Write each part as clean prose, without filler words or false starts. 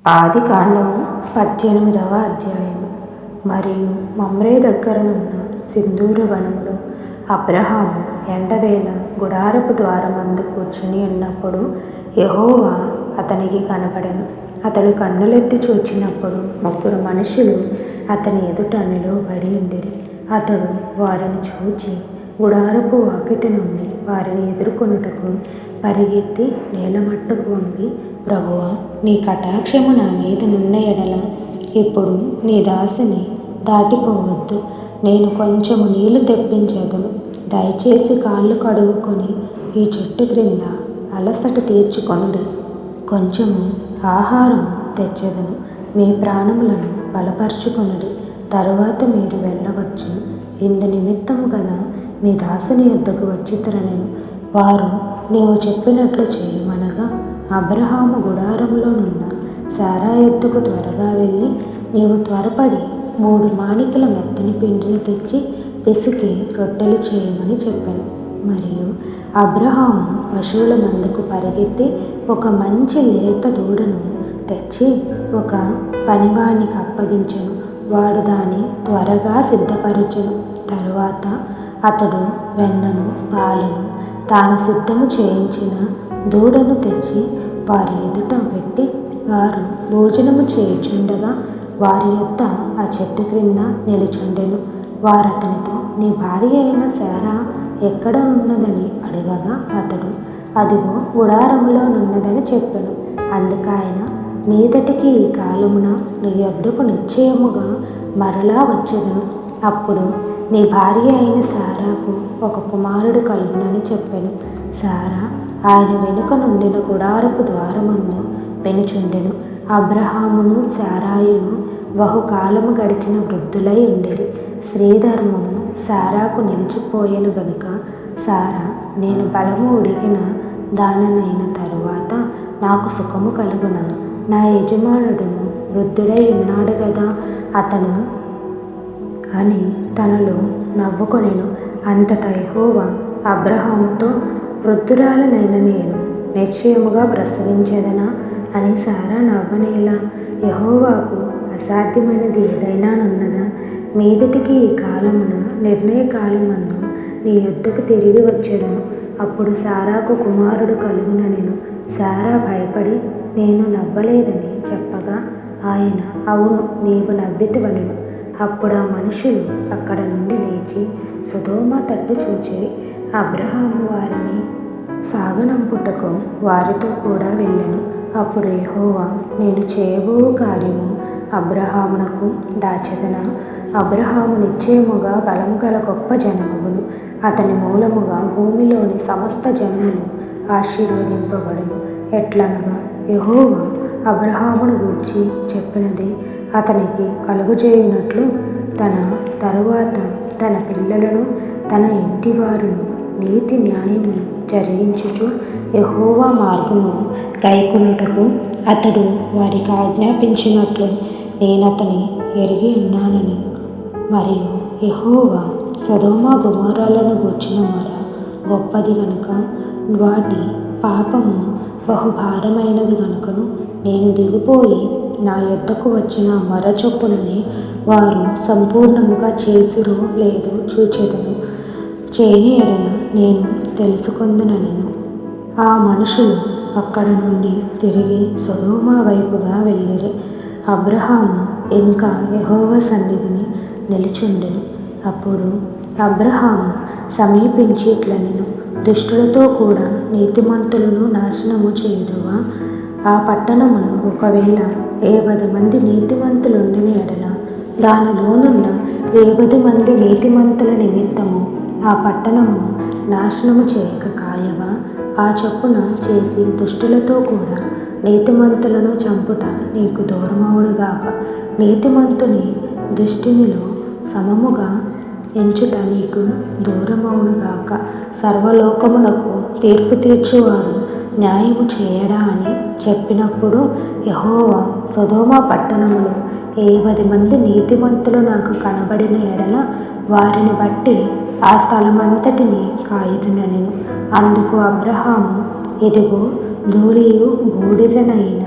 ఆదికాండము 18వ అధ్యాయము. మరియు మమ్రే దగ్గరనున్న సింధూర వనములో అబ్రహాము ఎండవేళ గుడారపు ద్వారమందు కూర్చుని ఉన్నప్పుడు యెహోవా అతనికి కనపడెను. అతడు కన్నులెత్తి చూచినప్పుడు 3 మనుషులు అతని ఎదుట నిలువబడి ఉండిరి. అతడు వారిని చూచి గుడారపు వాకిటి నుండి వారిని ఎదుర్కొనుటకు పరిగెత్తి నేలమట్టుకు వంగి, ప్రభువా, నీ కటాక్షము నా మీద నున్న ఎడల ఇప్పుడు నీ దాసిని దాటిపోవద్దు. నేను కొంచెము నీళ్లు తెప్పించెదను. దయచేసి కాళ్ళు కడుగుకొని ఈ చెట్టు క్రింద అలసట తీర్చుకొనుడి. కొంచెము ఆహారము తెచ్చెదను. మీ ప్రాణములను బలపరచుకొనుడి. తరువాత మీరు వెళ్ళవచ్చును. ఇందు నిమిత్తము కదా మీ దాసుని యొద్దకు వచ్చితిరనెను. వారు నీవు చెప్పినట్లు చేయమనగా అబ్రహాము గుడారములోనున్న శారా యొద్దకు త్వరగా వెళ్ళి, నీవు త్వరపడి 3 మానికల మెత్తని పిండిని తెచ్చి పిసికి రొట్టెలు చేయమని చెప్పాను. మరియు అబ్రహాము పశువుల మందకు పరిగెత్తి ఒక మంచి లేత దూడను తెచ్చి ఒక పనివానికి అప్పగించెను. వాడు దాన్ని త్వరగా సిద్ధపరచెను. తరువాత అతడు వెన్నను పాలను తాను సిద్ధము చేయించిన దూడను తెచ్చి వారి ఎదుట పెట్టి, వారు భోజనము చేయుచుండగా వారి యొద్ద ఆ చెట్టు క్రింద నిలుచుండెను. వారతనితో, నీ భార్య అయిన శారా ఎక్కడ ఉన్నదని అడగగా అతడు, అదిగో గుడారములో నున్నదని చెప్పెను. అందుకాయన, మీదటికి ఈ కాలమున నీ యొద్దకు నిశ్చయముగా మరలా వచ్చెదను. అప్పుడు నీ భార్య అయిన శారాకు ఒక కుమారుడు కలుగునని చెప్పెను. శారా ఆయన వెనుక నుండిన గుడారపు ద్వారమందు పెనుచుండెను. అబ్రహామును శారాయును బహుకాలము గడిచిన వృద్ధులై ఉండిరి. స్త్రీధర్మము శారాకు నిలిచిపోయెను గనుక శారా, నేను బలము ఉడిగిన దాననైన తరువాత నాకు సుఖము కలుగునా? నా యజమానుడును వృద్ధుడై ఉన్నాడు గదా అతను అని తనలో నవ్వుకొనెను. అంతటా యెహోవా అబ్రహాముతో, వృద్ధురాలినైన నేను నిశ్చయముగా ప్రసవించెదనా అని శారా నవ్వనేలా? యెహోవాకు అసాధ్యమైనది ఏదైనా నున్నదా? మీదటికి ఈ కాలమున నిర్ణయ కాలమందు నీ యొద్దకు తిరిగి వచ్చెదను. అప్పుడు శారాకు కుమారుడు కలుగుననెను. శారా భయపడి, నేను నవ్వలేదని చెప్పగా ఆయన, అవును, నీవు నవ్వితివనెను. అప్పుడు ఆ మనుషులు అక్కడ నుండి లేచి సొదొమ తట్టు చూచిరి. అబ్రహాము వారిని సాగనంపుటకు వారితో కూడా వెళ్ళెను. అప్పుడు యెహోవా, నేను చేయబోవు కార్యము అబ్రహామునకు దాచెదనా? అబ్రహాము నిశ్చయముగా బలము గల గొప్ప జనమగును. అతని మూలముగా భూమిలోని సమస్త జనములు ఆశీర్వదింపబడును. ఎట్లనగా యెహోవా అబ్రహామును గూర్చి చెప్పినది అతనికి కలుగజేయునట్లు తన తరువాత తన పిల్లలను తన ఇంటివారును నీతి న్యాయమును జరిగించుచు యెహోవా మార్గమును గైకొనుటకు అతడు వారికి ఆజ్ఞాపించినట్లు నేనతని ఎరిగి ఉన్నానని. మరియు యెహోవా సొదొమ గొమొర్రాలను గూర్చిన మొర గొప్పది గనుక వాటి పాపము బహుభారమైనది గనుకను నేను దిగిపోయి నా యొద్దకు వచ్చిన మొర చొప్పుననే వారు సంపూర్ణముగా చేసిరో లేదో చూచెదను. చేయని ఎడల నేను తెలుసుకొందుననెను. ఆ మనుషులు అక్కడ నుండి తిరిగి సొదొమ వైపుగా వెళ్ళిరి. అబ్రహాము ఇంకా యెహోవా సన్నిధిని నిలుచుండెను. అప్పుడు అబ్రహాము సమీపించి ఇట్లనెను, దుష్టులతో కూడా నీతిమంతులను నాశనము చేయుదువా? ఆ పట్టణమును ఒకవేళ 70 మంది నీతిమంతులుండిన ఎడల దానిలోనున్న 70 మంది నీతిమంతుల నిమిత్తము ఆ పట్టణమును నాశనము చేయక కాయవా? ఆ చొప్పున చేసి దుష్టులతో కూడా నీతిమంతులను చంపుట నీకు దూరమవునుగాక. నీతిమంతుని దుష్టునిలో సమముగా ఎంచుట నీకు దూరమవునుగాక. సర్వలోకమునకు తీర్పు తీర్చువాడు న్యాయము చేయడా అని చెప్పినప్పుడు యెహోవా, సొదొమ పట్టణములో 70 మంది నీతిమంతులు నాకు కనబడిన ఎడల వారిని బట్టి ఆ స్థలమంతటిని కాయుదుననెను. అందుకు అబ్రహాము, ఇదిగో ధూళియు బూడిదనైన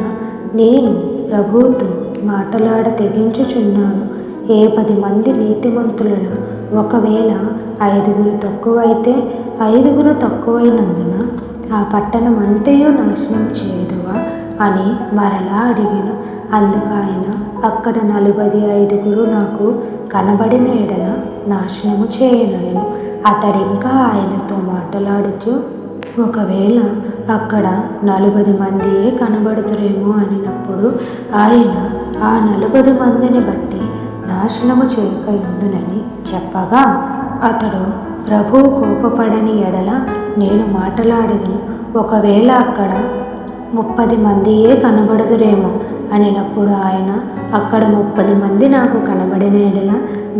నేను ప్రభువుతో మాటలాడ తెగించుచున్నాను. ఏ 10 మంది నీతిమంతులలో ఒకవేళ 5 తక్కువైతే 5 తక్కువైనందున ఆ పట్టణం అంతయు నాశనం చేయుదువా అని మరలా అడిగాను. అందుకాయన అక్కడ 45 నాకు కనబడిన ఎడల నాశనము చేయనను. అతడింకా ఆయనతో మాట్లాడుచు, ఒకవేళ అక్కడ 40 మందియే కనబడుతురేమో అనినప్పుడు ఆయన ఆ 40 మందిని బట్టి నాశనము చేయక ఉందునని చెప్పగా, అతడు ప్రభువు కోపపడని ఎడల నేను మాట్లాడేదను. ఒకవేళ అక్కడ 30 మందియే కనబడుదురేమో అనినప్పుడు ఆయన అక్కడ 30 మంది నాకు కనబడిన ఎడల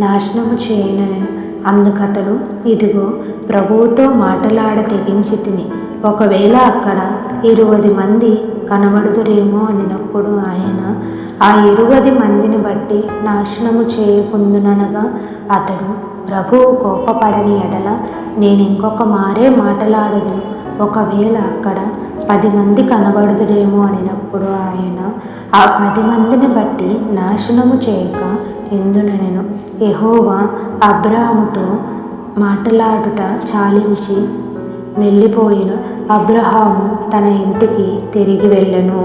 నాశనము చేయనను. అందుకతడు, ఇదిగో ప్రభువుతో మాటలాడ తెగించి తిని, ఒకవేళ అక్కడ 20 మంది కనబడుదురేమో అనినప్పుడు ఆయన ఆ 20 మందిని బట్టి నాశనము చేయకుందుననగా, అతడు ప్రభువు కోపపడని ఎడల నేను ఇంకొక మారే మాటలాడదును. ఒకవేళ అక్కడ 10 మంది కనబడుదురేమో అనినప్పుడు ఆయన ఆ 10 మందిని బట్టి నాశనము చేయక ఎందునెను. యెహోవా అబ్రాహాముతో మాటలాడుట చాలించి వెళ్ళిపోయిన అబ్రహాము తన ఇంటికి తిరిగి వెళ్ళెను.